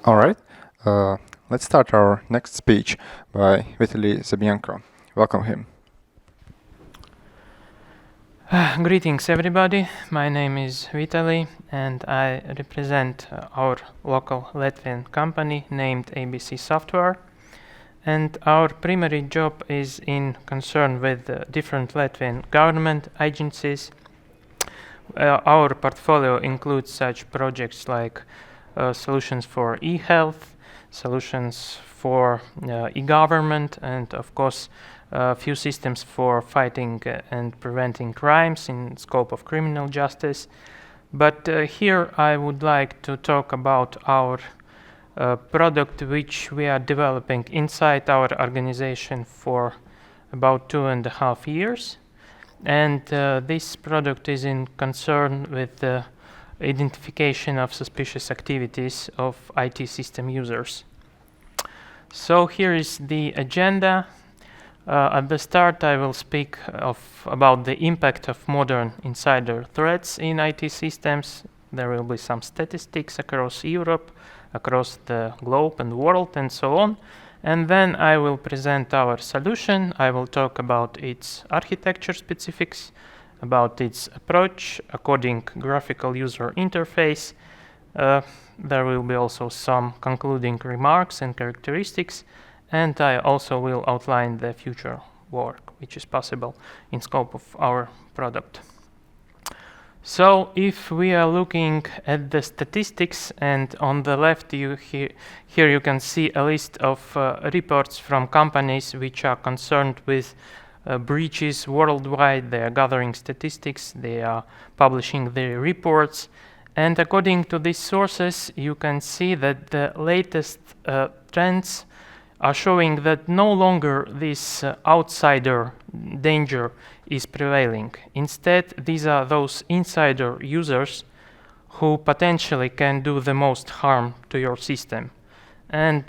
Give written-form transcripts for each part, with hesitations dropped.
All right, let's start our next speech by VITALY ZABINAKO. Welcome him. Greetings everybody, my name is Vitaly and I represent our local Latvian company named ABC Software, and our primary job is in concern with different Latvian government agencies. Our portfolio includes such projects like solutions for e-health, solutions for e-government, and of course a few systems for fighting and preventing crimes in scope of criminal justice. But here I would like to talk about our product which we are developing inside our organization for about 2.5 years. And this product is in concern with the identification of suspicious activities of IT system users. So here is the agenda. At the start I will speak about the impact of modern insider threats in IT systems. There will be some statistics across Europe, across the globe and world, and so on. And then I will present our solution. I will talk about its architecture specifics, about its approach, according graphical user interface. There will be also some concluding remarks and characteristics, and I also will outline the future work which is possible in scope of our product. So if we are looking at the statistics, and on the left here you can see a list of reports from companies which are concerned with breaches worldwide. They are gathering statistics, they are publishing their reports, and according to these sources you can see that the latest trends are showing that no longer this outsider danger is prevailing. Instead, these are those insider users who potentially can do the most harm to your system. And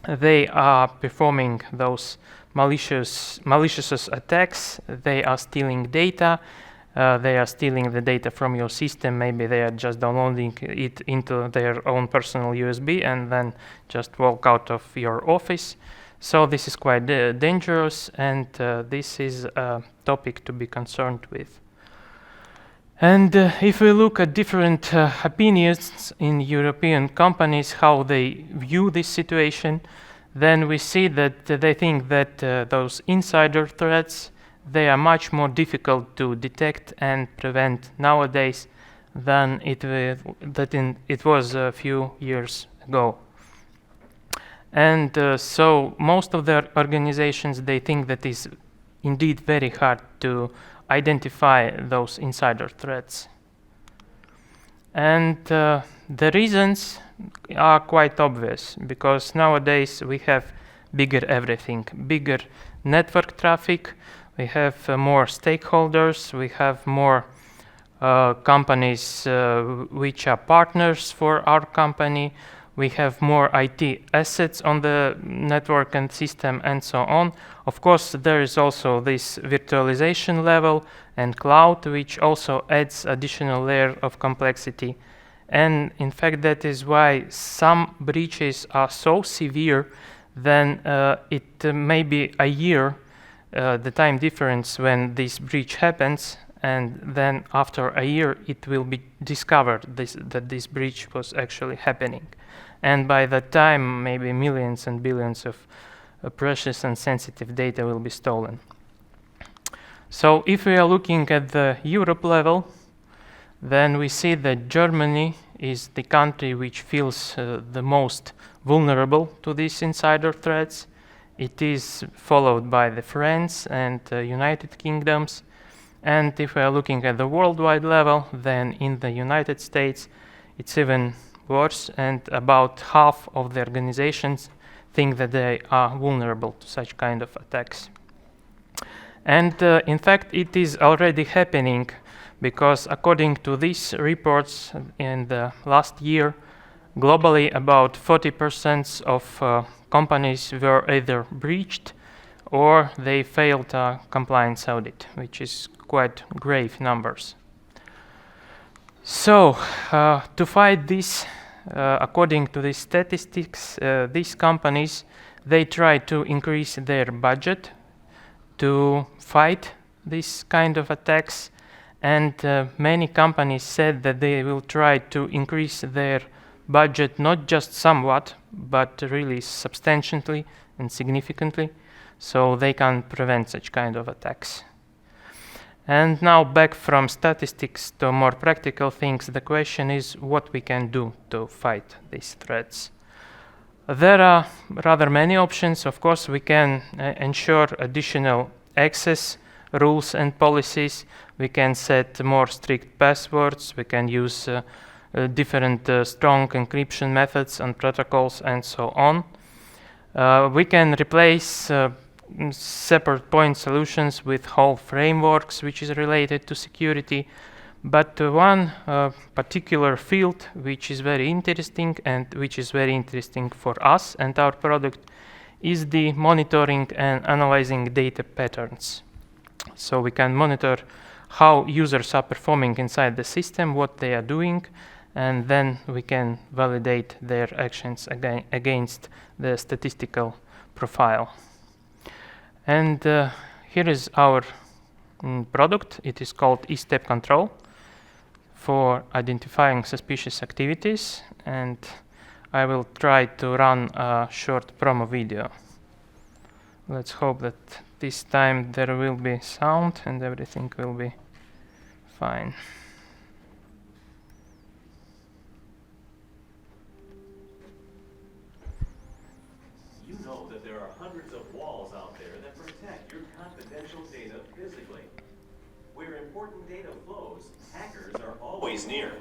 they are performing those malicious attacks. They are stealing data. They are stealing the data from your system. Maybe they are just downloading it into their own personal USB and then just walk out of your office. So this is quite dangerous, and this is a topic to be concerned with. And if we look at different opinions in European companies, how they view this situation, then we see that they think that those insider threats, they are much more difficult to detect and prevent nowadays than it was a few years ago. And so most of the organizations, they think that it's indeed very hard to identify those insider threats. And the reasons are quite obvious, because nowadays we have bigger everything, bigger network traffic. We have more stakeholders, we have more companies which are partners for our company, we have more IT assets on the network and system, and so on. Of course, there is also this virtualization level and cloud, which also adds additional layer of complexity. And in fact, that is why some breaches are so severe, then it may be a year the time difference when this breach happens, and then after a year it will be discovered that this breach was actually happening. And by that time, maybe millions and billions of precious and sensitive data will be stolen. So if we are looking at the Europe level, then we see that Germany is the country which feels the most vulnerable to these insider threats. It is followed by the France and United Kingdoms. And if we are looking at the worldwide level, then in the United States, it's even worse, and about half of the organizations think that they are vulnerable to such kind of attacks. And in fact, it is already happening, because according to these reports in the last year, globally about 40% of companies were either breached or they failed a compliance audit, which is quite grave numbers. So to fight this according to the statistics, these companies, they try to increase their budget to fight this kind of attacks, and many companies said that they will try to increase their budget not just somewhat, but really substantially and significantly, so they can prevent such kind of attacks. And now back from statistics to more practical things, the question is what we can do to fight these threats. There are rather many options. Of course, we can ensure additional access rules and policies. We can set more strict passwords. We can use different strong encryption methods and protocols and so on. We can replace separate point solutions with whole frameworks which is related to security. But one particular field which is very interesting and which is very interesting for us and our product is the monitoring and analyzing data patterns. So we can monitor how users are performing inside the system, what they are doing, and then we can validate their actions against the statistical profile. And here is our product. It is called e-StepControl for identifying suspicious activities, and I will try to run a short promo video. Let's hope that this time there will be sound and everything will be fine. You know that there are hundreds of walls out there that protect your confidential data physically. Where important data flows, hackers are always near.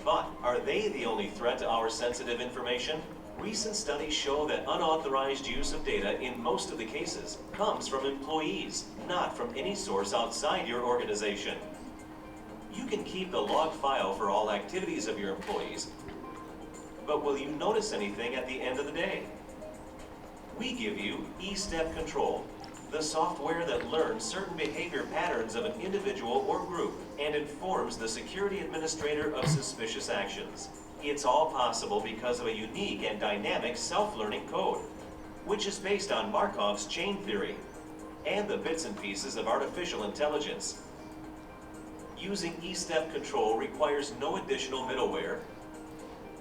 But are they the only threat to our sensitive information? Recent studies show that unauthorized use of data in most of the cases comes from employees, not from any source outside your organization. You can keep the log file for all activities of your employees, but will you notice anything at the end of the day? We give you e-StepControl, the software that learns certain behavior patterns of an individual or group and informs the security administrator of suspicious actions. It's all possible because of a unique and dynamic self-learning code, which is based on Markov's chain theory and the bits and pieces of artificial intelligence. Using e-StepControl requires no additional middleware,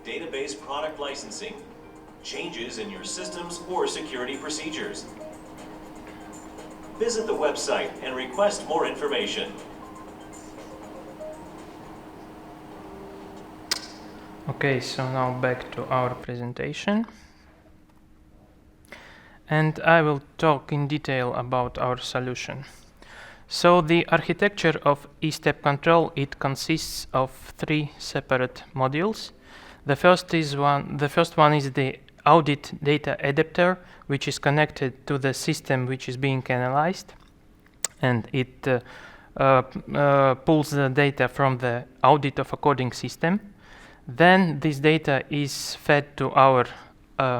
database product licensing, changes in your systems or security procedures. Visit the website and request more information. Okay, so now back to our presentation. And I will talk in detail about our solution. So the architecture of e-StepControl, it consists of 3 separate modules. The first one is the audit data adapter, which is connected to the system which is being analyzed, and it pulls the data from the audit of a coding system. Then this data is fed to our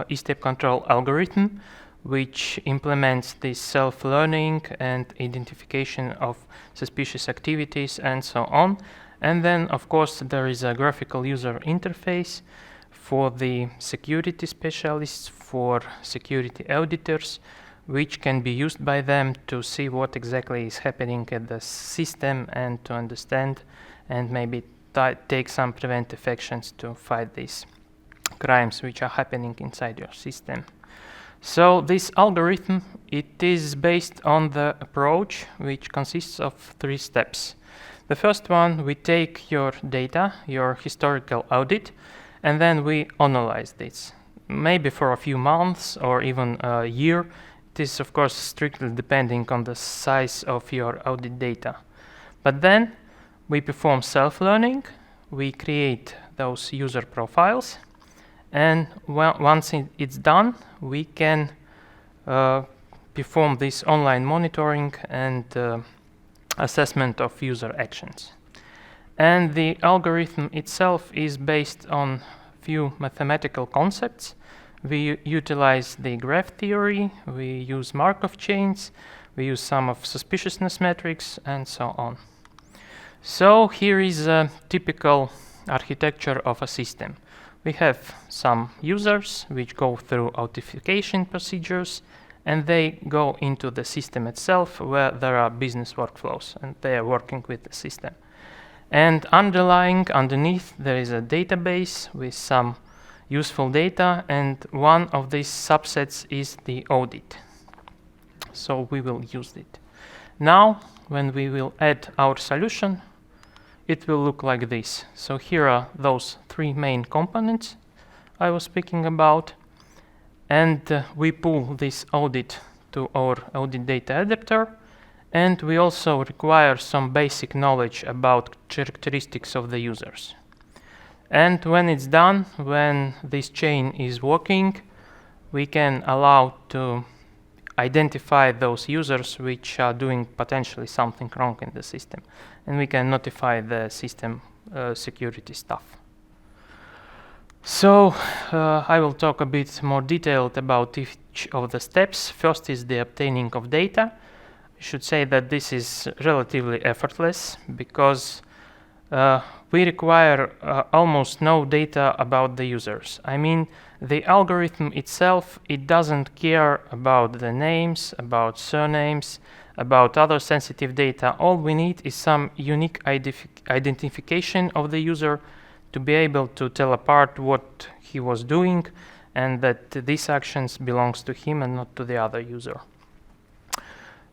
e-StepControl algorithm, which implements this self-learning and identification of suspicious activities and so on. And then, of course, there is a graphical user interface for the security specialists, for security auditors, which can be used by them to see what exactly is happening at the system and to understand and maybe take some preventive actions to fight these crimes which are happening inside your system. So this algorithm, it is based on the approach which consists of 3 steps. The first one, we take your data, your historical audit, and then we analyze this. Maybe for a few months or even a year. It is of course strictly depending on the size of your audit data. But then we perform self-learning, we create those user profiles, and once it's done, we can perform this online monitoring and assessment of user actions. And the algorithm itself is based on few mathematical concepts. We utilize the graph theory, we use Markov chains, we use some of suspiciousness metrics, and so on. So here is a typical architecture of a system. We have some users which go through authentication procedures, and they go into the system itself where there are business workflows and they are working with the system. And underneath there is a database with some useful data, and one of these subsets is the audit. So we will use it. Now, when we will add our solution, it will look like this. So here are those three main components I was speaking about, and we pull this audit to our audit data adapter, and we also require some basic knowledge about characteristics of the users. And when it's done, when this chain is working, we can allow to identify those users which are doing potentially something wrong in the system, and we can notify the system security staff. So I will talk a bit more detailed about each of the steps. First is the obtaining of data. I should say that this is relatively effortless because we require almost no data about the users. I mean, the algorithm itself, it doesn't care about the names, about surnames, about other sensitive data. All we need is some unique identification of the user to be able to tell apart what he was doing and that these actions belongs to him and not to the other user.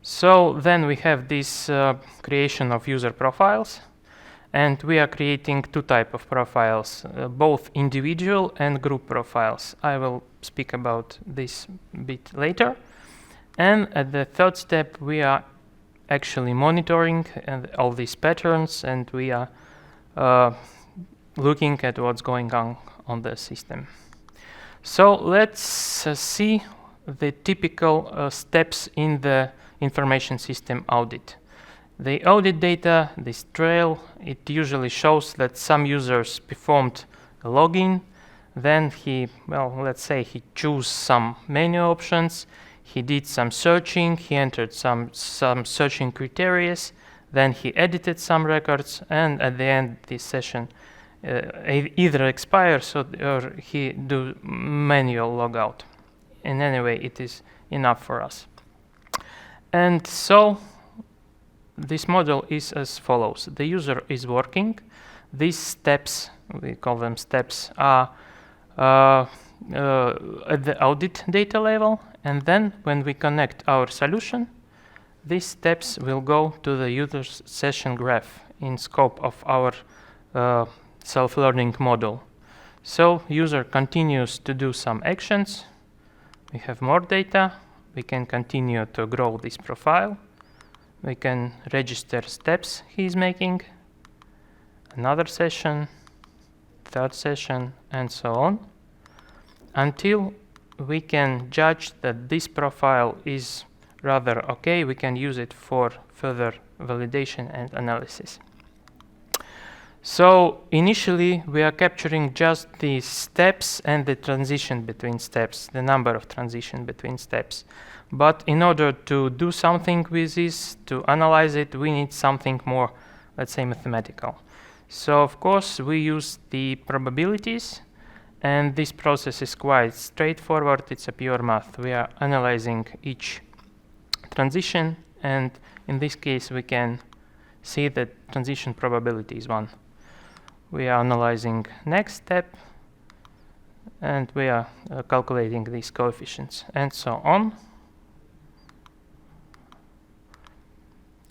So then we have this creation of user profiles. And we are creating two types of profiles, both individual and group profiles. I will speak about this a bit later. And at the third step, we are actually monitoring all these patterns, and we are looking at what's going on the system. So let's see the typical steps in the information system audit. The audit data, this trail, it usually shows that some users performed a login, then let's say he chose some menu options, he did some searching, he entered some searching criteria, then he edited some records, and at the end this session either expires or he do manual logout. In any way, it is enough for us. And so this model is as follows. The user is working. These steps, we call them steps, are at the audit data level. And then when we connect our solution, these steps will go to the user's session graph in scope of our self-learning model. So user continues to do some actions. We have more data. We can continue to grow this profile. We can register steps he's making, another session, third session, and so on, until we can judge that this profile is rather okay. We can use it for further validation and analysis. So initially, we are capturing just the steps and the transition between steps, the number of transition between steps. But in order to do something with this, to analyze it, we need something more, let's say, mathematical. So of course, we use the probabilities, and this process is quite straightforward. It's a pure math. We are analyzing each transition, and in this case, we can see that transition probability is 1. We are analyzing next step, and we are calculating these coefficients, and so on,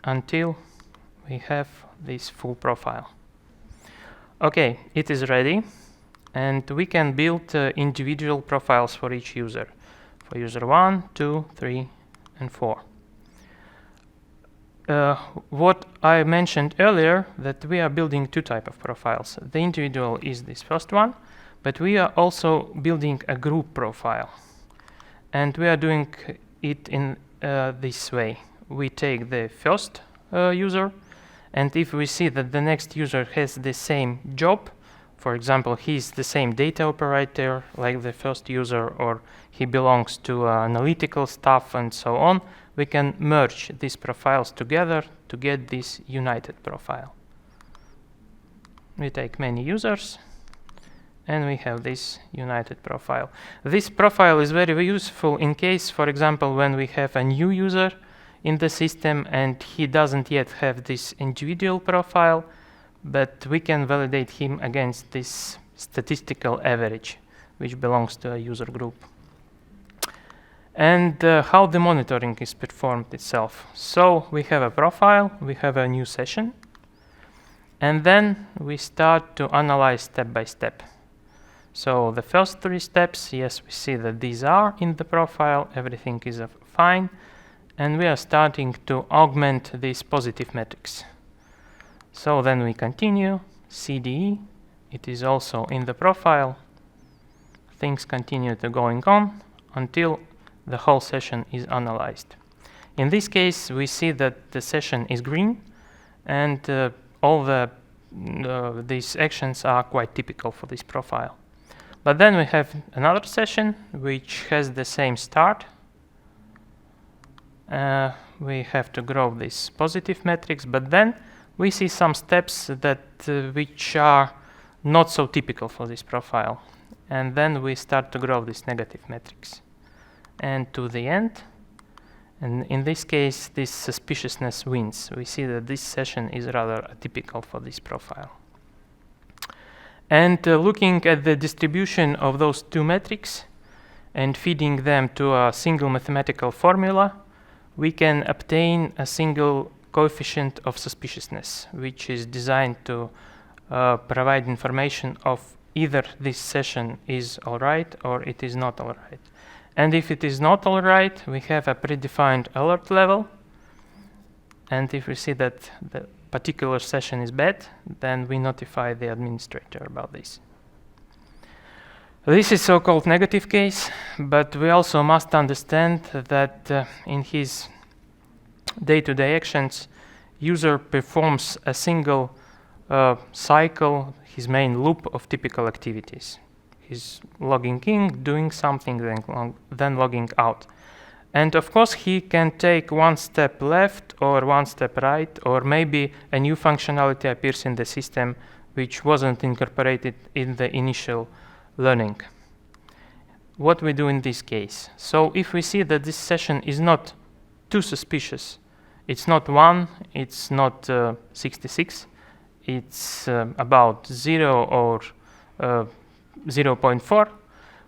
until we have this full profile. Okay, it is ready, and we can build individual profiles for each user, for user 1, 2, 3, and 4. What I mentioned earlier, that we are building two types of profiles. The individual is this first one, but we are also building a group profile. And we are doing it in this way. We take the first user, and if we see that the next user has the same job, for example, he's the same data operator like the first user, or he belongs to analytical stuff and so on, we can merge these profiles together to get this united profile. we take many users, and we have this united profile. This profile is very useful in case, for example, when we have a new user in the system and he doesn't yet have this individual profile, but we can validate him against this statistical average, which belongs to a user group. And how the monitoring is performed itself. So we have a profile, we have a new session, and then we start to analyze step by step. So the first 3 steps, yes, we see that these are in the profile, everything is fine, and we are starting to augment these positive metrics. So then we continue, CDE, it is also in the profile, things continue to going on until the whole session is analyzed. In this case, we see that the session is green, and all these actions are quite typical for this profile. But then we have another session which has the same start. We have to grow these positive metrics, but then we see some steps that which are not so typical for this profile. And then we start to grow these negative metrics. And to the end, and in this case, this suspiciousness wins. We see that this session is rather atypical for this profile. And looking at the distribution of those 2 metrics and feeding them to a single mathematical formula, we can obtain a single coefficient of suspiciousness, which is designed to provide information of either this session is all right or it is not all right. And if it is not all right, we have a predefined alert level. And if we see that the particular session is bad, then we notify the administrator about this. This is so-called negative case, but we also must understand that in his day-to-day actions, user performs a single cycle, his main loop of typical activities. He's logging in, doing something, then logging out. And of course, he can take 1 step left or 1 step right, or maybe a new functionality appears in the system which wasn't incorporated in the initial learning. What we do in this case? So if we see that this session is not too suspicious, it's not 1, it's not 66, it's about 0 or 0.4,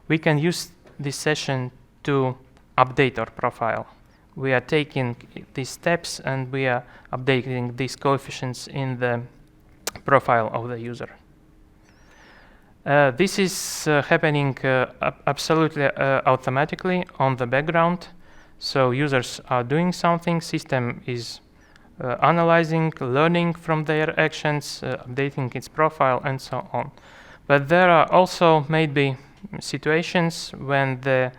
we can use this session to update our profile. We are taking these steps and we are updating these coefficients in the profile of the user. This is happening absolutely automatically on the background. So users are doing something, system is analyzing, learning from their actions, updating its profile, and so on. But there are also maybe situations when the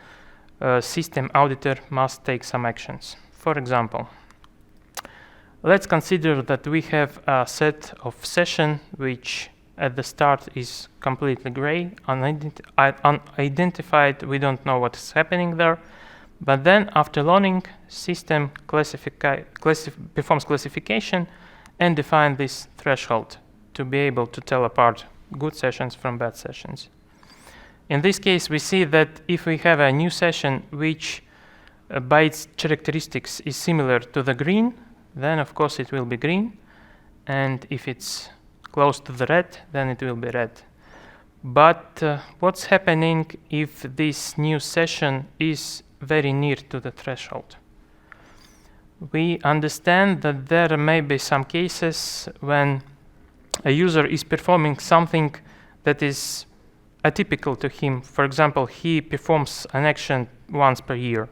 system auditor must take some actions. For example, let's consider that we have a set of session which at the start is completely gray, unidentified, we don't know what is happening there. But then after learning, system performs classification and defines this threshold to be able to tell apart good sessions from bad sessions. In this case, we see that if we have a new session which by its characteristics is similar to the green, then of course it will be green. And if it's close to the red, then it will be red. But what's happening if this new session is very near to the threshold? We understand that there may be some cases when a user is performing something that is atypical to him. For example, he performs an action once per year,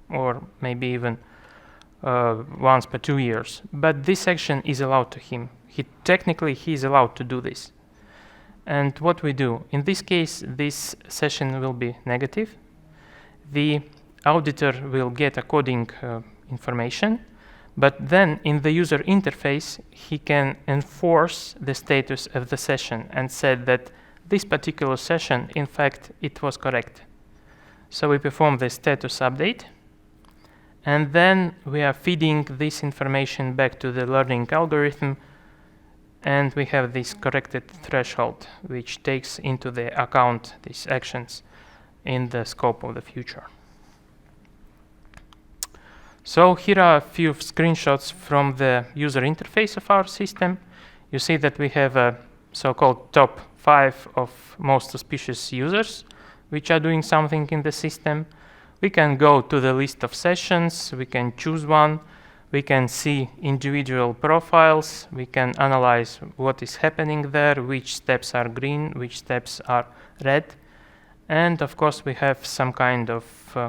or maybe even once per 2 years. But this action is allowed to him. Technically, he is allowed to do this. And what we do? In this case, this session will be negative. The auditor will get a coding information, but then in the user interface, he can enforce the status of the session and said that this particular session, in fact, it was correct. So we perform the status update, and then we are feeding this information back to the learning algorithm and we have this corrected threshold, which takes into the account these actions in the scope of the future. So here are a few screenshots from the user interface of our system. You see that we have a so-called top 5 of most suspicious users, which are doing something in the system. We can go to the list of sessions, we can choose one, we can see individual profiles, we can analyze what is happening there, which steps are green, which steps are red. And of course we have some kind of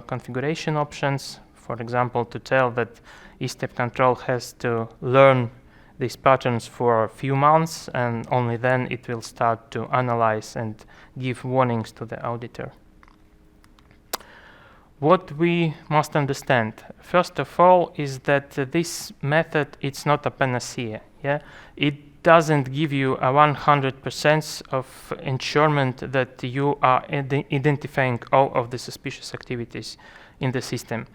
configuration options, for example, to tell that e-StepControl has to learn these patterns for a few months, and only then it will start to analyze and give warnings to the auditor. What we must understand, first of all, is that this method, it's not a panacea. Yeah? It doesn't give you a 100% of ensurement that you are identifying all of the suspicious activities in the system.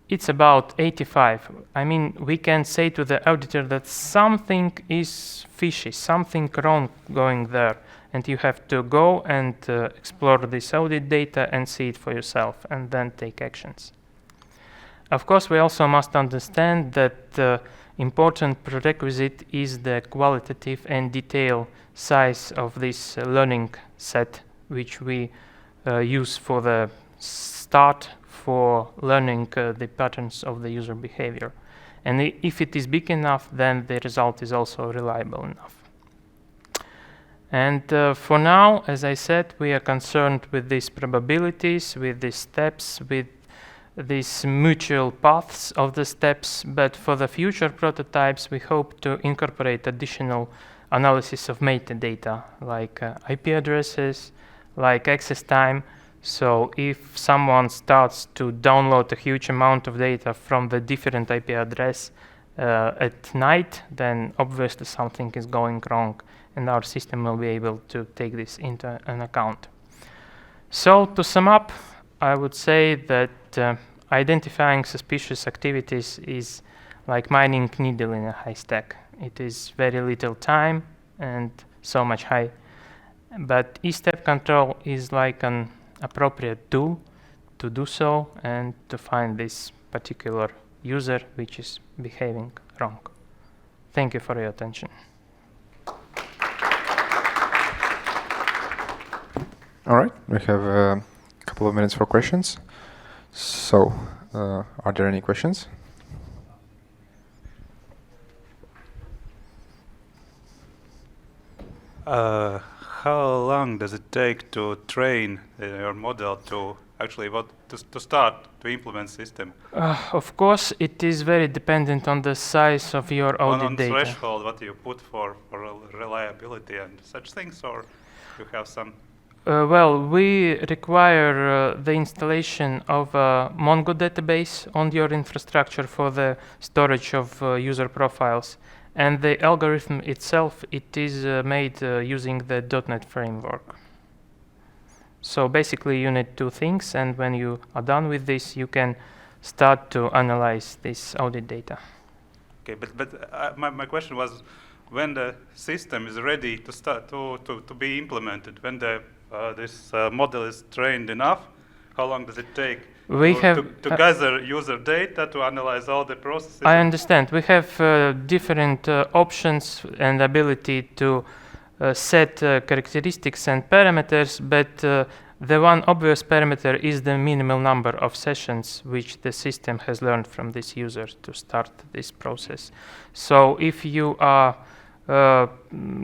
It's about 85. I mean, we can say to the auditor that something is fishy, something wrong going there, and you have to go and explore this audit data and see it for yourself, and then take actions. Of course, we also must understand that the important prerequisite is the qualitative and detailed size of this learning set, which we use for the start for learning the patterns of the user behavior. And if it is big enough, then the result is also reliable enough. And for now, as I said, we are concerned with these probabilities, with these steps, with these mutual paths of the steps, but for the future prototypes, we hope to incorporate additional analysis of metadata, like IP addresses, like access time. So if someone starts to download a huge amount of data from the different IP address at night, then obviously something is going wrong, and our system will be able to take this into an account. So to sum up, I would say that identifying suspicious activities is like mining needle in a haystack. It is very little time and so much high. But e-StepControl is like an appropriate tool to do so and to find this particular user which is behaving wrong. Thank you for your attention. All right, we have a couple of minutes for questions. So, are there any questions? How long does it take to train your model to actually to start to implement system? Of course, it is very dependent on the size of your audit on data. threshold, what you put for reliability and such things, or you have some? Well, we require the installation of a Mongo database on your infrastructure for the storage of user profiles. And the algorithm itself, it is made using the .NET framework. So basically you need two things, and when you are done with this, you can start to analyze this audit data. Okay, but my question was, when the system is ready to start to be implemented, when the this model is trained enough, how long does it take to gather user data, to analyze all the processes? I understand. We have different options and ability to set characteristics and parameters, but the one obvious parameter is the minimal number of sessions which the system has learned from this user to start this process. So if you are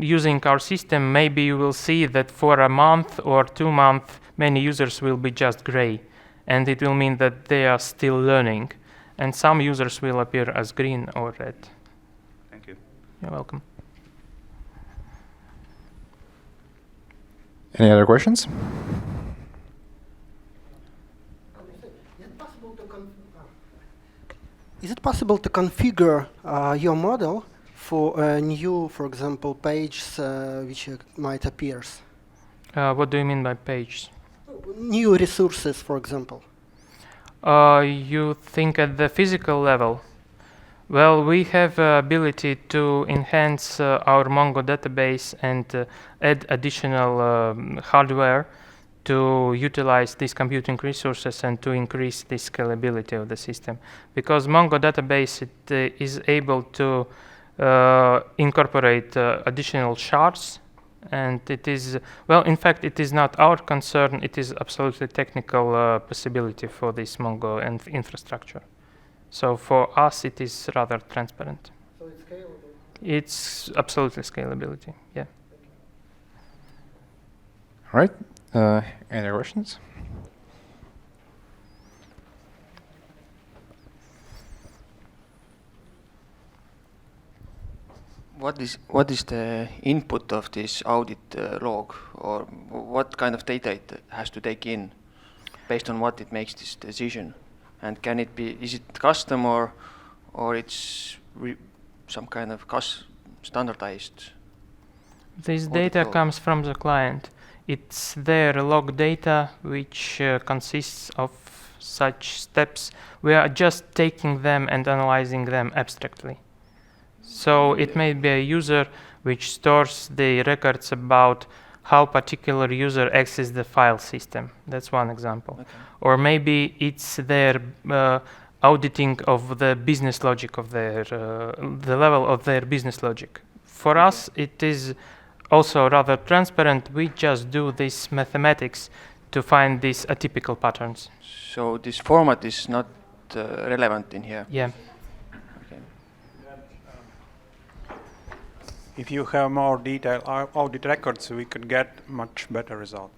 using our system, maybe you will see that for a month or 2 months, many users will be just gray, and it will mean that they are still learning, and some users will appear as green or red. Thank you. You're welcome. Any other questions? Is it possible to configure your model for a new, for example, pages which might appear? What do you mean by pages? New resources, for example. You think at the physical level? Well, we have ability to enhance our Mongo database and add additional hardware to utilize these computing resources and to increase the scalability of the system. Because Mongo database is able to incorporate additional shards, and it is, well, in fact, it is not our concern, it is absolutely technical possibility for this Mongo infrastructure. So for us, it is rather transparent. So it's scalable? It's absolutely scalability, yeah. All right. Any other questions? What is the input of this audit log, or what kind of data it has to take in, based on what it makes this decision? And can it be, is it custom or it's some kind of standardized? This audit data log? comes from the client. It's their log data, which consists of such steps. We are just taking them and analyzing them abstractly. So it may be a user which stores the records about how particular user accesses the file system. That's one example. Okay. Or maybe it's their auditing of the business logic of their, the level of their business logic. For us, it is also rather transparent. We just do this mathematics to find these atypical patterns. So this format is not relevant in here? Yeah. Okay. If you have more detailed audit records, we could get much better result.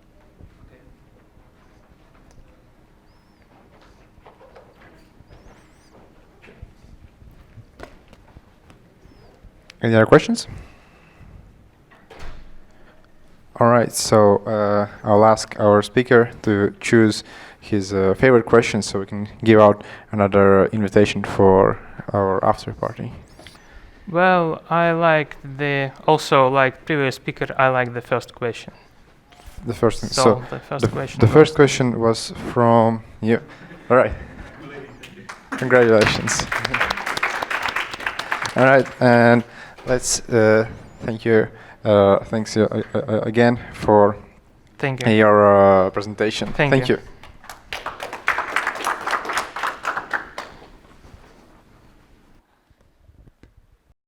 Any other questions? All right, so I'll ask our speaker to choose his favorite question so we can give out another invitation for our after party. Well, I like also like previous speaker, I like the first question. The first thing. So the first question. The first question was from you. All right. Congratulations. All right, and let's thank you. Thanks again for Thank you. your presentation. Thank you. you.